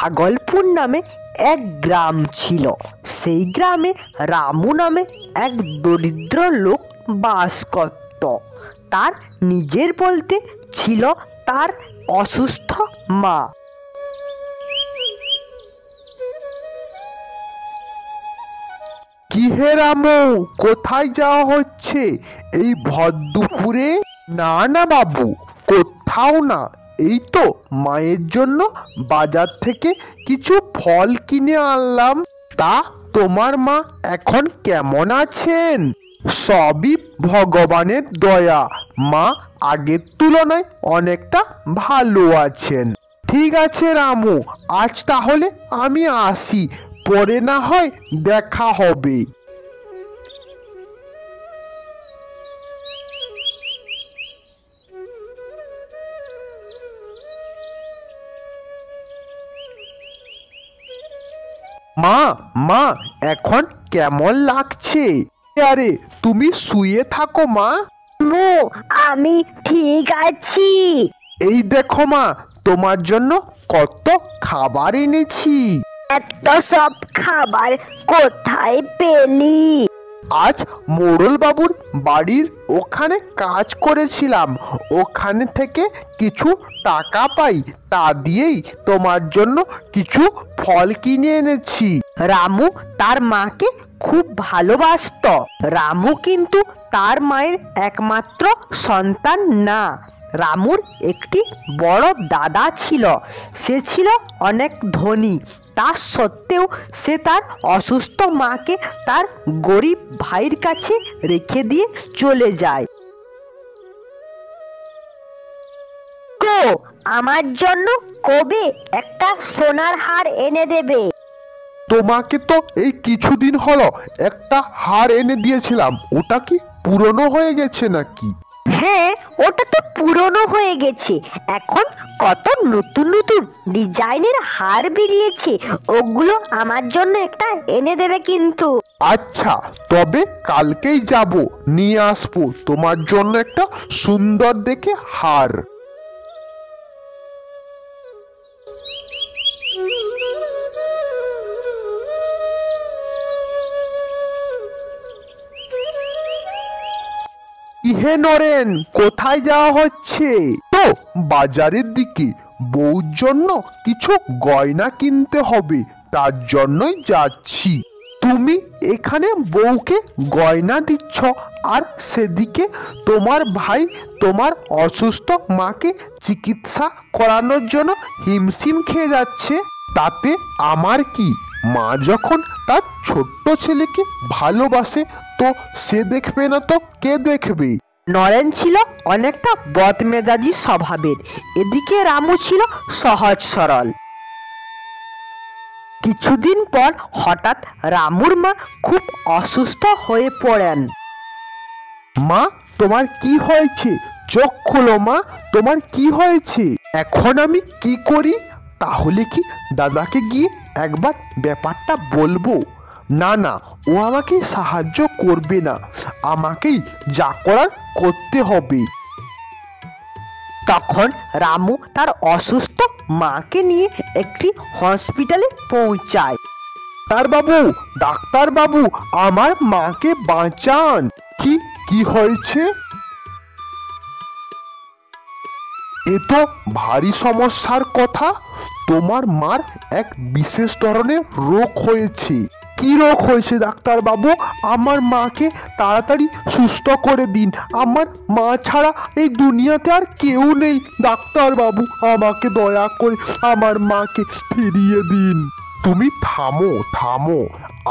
পাগলপুর নামে এক গ্রাম ছিল। সেই গ্রামে রামু নামে এক দরিদ্র লোক বাস করত। তার নিজের বলতে ছিল তার অসুস্থ মা। কি হে রামু, কোথায় যাওয়া হচ্ছে এই ভর দুপুরে? না না বাবু, কোথাও না, এই তো মায়ের জন্য বাজার থেকে কিছু ফল কিনে আনলাম। তা তোমার মা এখন কেমন আছেন? সবই ভগবানের দয়া, মা আগের তুলনায় অনেকটা ভালো আছেন। ঠিক আছে রামু, আজ তাহলে আমি আসি, পরে না হয় দেখা হবে। মা মা এখন কেমন লাগছে? আরে তুমি শুয়ে থাকো মা। আমি ঠিক আছি। এই দেখো মা, তোমার জন্য কত খাবার এনেছি। এত সব খাবার কোথায় পেলি? আজ মোড়ল বাবুর বাড়ির ওখানে কাজ করেছিলাম, ওখানে থেকে কিছু টাকা পাই, তা দিয়েই তোমার জন্য কিছু ফল কিনে এনেছি। রামু তার মাকে খুব ভালোবাসতো। রামু কিন্তু তার মায়ের একমাত্র সন্তান না। রামুর একটি বড় দাদা ছিল, সে ছিল অনেক ধনী। তা সত্ত্বেও সে তার অসুস্থ মাকে তার গরিব ভাইয়ের কাছে রেখে দিয়ে চলে যায়। তো আমার জন্য কবে একটা সোনার হার এনে দেবে? তোমাকে তো এই কিছুদিন হলো একটা হার এনে দিয়েছিলাম, ওটা কি পুরনো হয়ে গেছে নাকি? হ্যাঁ, ওটা তো পুরনো হয়ে গেছে। এখন কত নতুন নতুন ডিজাইনের হার বেরিয়েছে, ওগুলো আমার জন্য একটা এনে দেবে কিন্তু। আচ্ছা, তবে কালকেই যাব, নিয়ে আসবো তোমার জন্য একটা সুন্দর দেখে হার। ইহে নরেন, কোথায় যাওয়া হচ্ছে? তো বাজারের দিকে, বউর জন্য কিছু গয়না কিনতে হবে, তার জন্যই যাচ্ছি। তুমি এখানে বউকে গয়না দিচ্ছ, আর সেদিকে তোমার ভাই তোমার অসুস্থ মাকে চিকিৎসা করানোর জন্য হিমশিম খেয়ে যাচ্ছে। তাতে আমার কি? মা যখন তার ছোট্ট ছেলেকে ভালোবাসে, তো সে দেখবে না তো কে দেখবে? নরেন ছিল অনেকটা বদমেজাজি স্বভাবের, এদিকে রামু ছিল সহজ সরল। কিছুদিন পর হঠাৎ রামুর মা খুব অসুস্থ হয়ে পড়েন। মা, তোমার কি হয়েছে? চোখ খোলো মা, তোমার কি হয়েছে? এখন আমি কি করি? তাহলে কি দাদাকে গিয়ে একবার ব্যাপারটা বলবো? না না, ও আমাকে সাহায্য করবে না, আমাকেই যা করার করতে হবে। তখন রামু তার অসুস্থ মাকে নিয়ে একটি হসপিটালে পৌঁছায়। ডাক্তার বাবু, আমার মাকে বাঁচান। কি কি হয়েছে? এ তো ভারী সমস্যার কথা। তোমার মার এক বিশেষ ধরনের রোগ হয়েছে। কি রোগ হয়েছে ডাক্তার বাবু? আমার মাকে তাড়াতাড়ি সুস্থ করে দিন, আমার মা ছাড়া এই দুনিয়াতে আর কেউ নেই। ডাক্তার বাবু, আমাকে দয়া করে আমার মাকে ফিরিয়ে দিন। তুমি থামো থামো,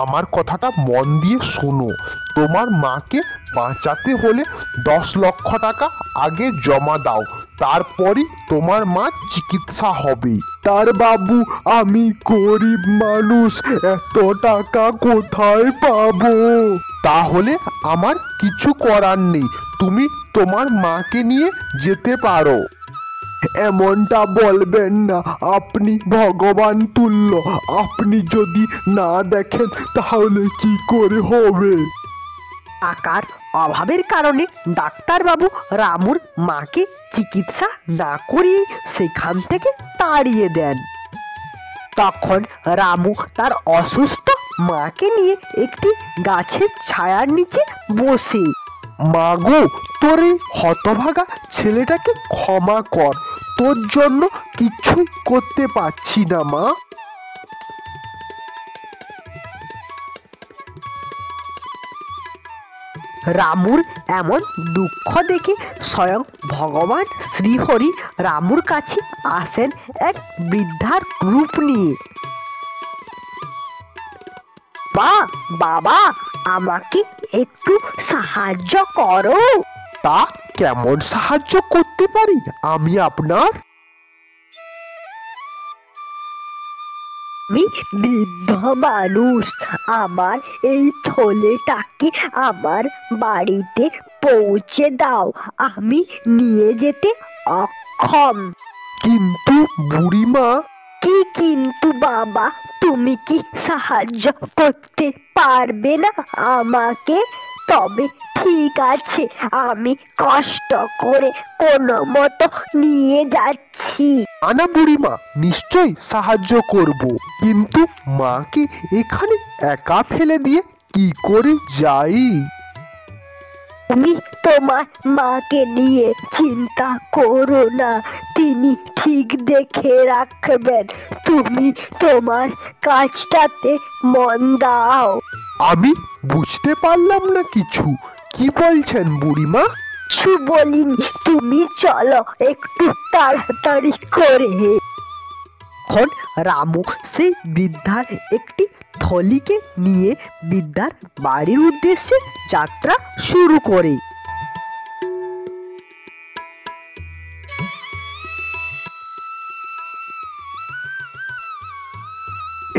আমার কথাটা মন দিয়ে শোনো। তোমার মাকে বাঁচাতে হলে 10 লক্ষ টাকা আগে জমা দাও, তারপরই তোমার মা চিকিৎসা হবে। তার বাবু, আমি গরিব মানুষ, এত টাকা কোথায় পাবো? তাহলে আমার কিছু করার নেই, তুমি তোমার মাকে নিয়ে যেতে পারো। এমনটা বলবেন না, আপনি ভগবান তুল্য, আপনি যদি না দেখেন তাহলে কি করে হবে? টাকার অভাবের কারণে ডাক্তারবাবু রামুর মাকে চিকিৎসা না করিয়ে সেখান থেকে তাড়িয়ে দেন। তখন রামু তার অসুস্থ মাকে নিয়ে একটি গাছের ছায়ার নিচে বসে। মাগো, তোর এই হতভাগা ছেলেটাকে ক্ষমা কর, তোর জন্য কিছুই করতে পারছি না মা। রামুর এমন দুঃখ দেখে স্বয়ং ভগবান শ্রীহরি রামুর কাছে আসেন এক বৃদ্ধার রূপ নিয়ে। বাবা, আমাকে একটু সাহায্য করো। তা কেমন সাহায্য করতে পারি আমি আপনার? আমি বৃদ্ধ মানুষ, আমার এই থলেটাকে আমার বাড়িতে পৌঁছে দাও, আমি নিয়ে যেতে অক্ষম। কিন্তু বুড়িমা। কি কিন্তু বাবা, তুমি কি সাহায্য করতে পারবে না আমাকে? তবে ঠিক আছে, আমি কষ্ট করে কোনো মতো নিয়ে যাচ্ছি। আনা বুড়িমা, নিশ্চয়ই সাহায্য করব, কিন্তু মাকে এখানে একা ফেলে দিয়ে কি করে যাই? তুমি তোমার মাকে নিয়ে চিন্তা করো না, তিনি ঠিক দেখে রাখবেন। তুমি তোমার কাজটাতে মন দাও। আমি বুঝতে পারলাম না কিছু, কি বলছেন বুড়িমা? কিছু বলিনি, তুমি চলো একটু তাড়াতাড়ি করে। এখন রামু সেই বৃদ্ধার একটি থলিকে নিয়ে বৃদ্ধার বাড়ির উদ্দেশ্যে যাত্রা শুরু করে।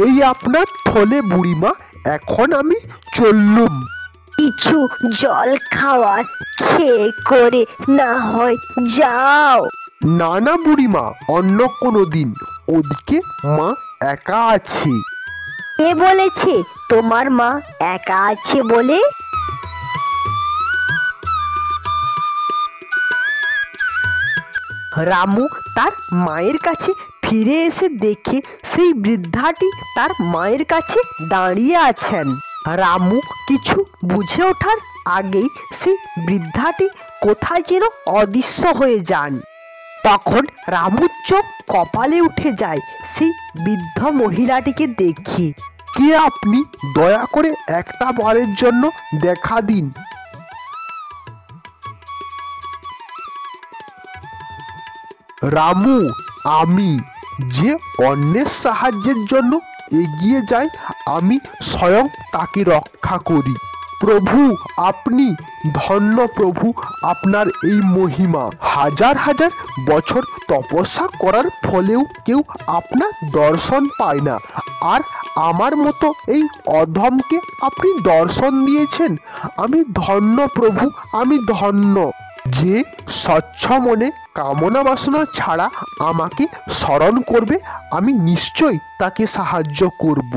এই আপনার থলে বুড়িমা, এখন আমি চললুম। কিছু জল খাওয়ার খেয়ে করে না হয় যাও। না না বুড়িমা, অন্য কোনো দিন, ওদিকে মা একা আছে। কে বলেছে তোমার মা একা আছে বলে? রামু তার মায়ের কাছে ফিরে এসে দেখে সেই বৃদ্ধাটি তার মায়ের কাছে দাঁড়িয়ে আছেন। রামু কিছু বুঝে ওঠার আগেই সেই বৃদ্ধাটি কোথায় যেন অদৃশ্য হয়ে যান। তখন রামুর চোখ কপালে উঠে যায় সেই বৃদ্ধ মহিলাটিকে দেখে। কে আপনি? দয়া করে একটা বারের জন্য দেখা দিন। রামু আমি, যে অন্যের সাহায্যের জন্য এগিয়ে যায়, আমি স্বয়ং তাকে রক্ষা করি। প্রভু আপনি ধন্য, প্রভু আপনার এই মহিমা। হাজার হাজার বছর তপস্যা করার ফলেও কেউ আপনার দর্শন পায় না, আর আমার মতো এই অধমকে আপনি দর্শন দিয়েছেন। আমি ধন্য প্রভু, আমি ধন্য। যে স্বচ্ছ মনে কামনা বাসনা ছাড়া আমাকে স্মরণ করবে, আমি নিশ্চয়ই তাকে সাহায্য করব।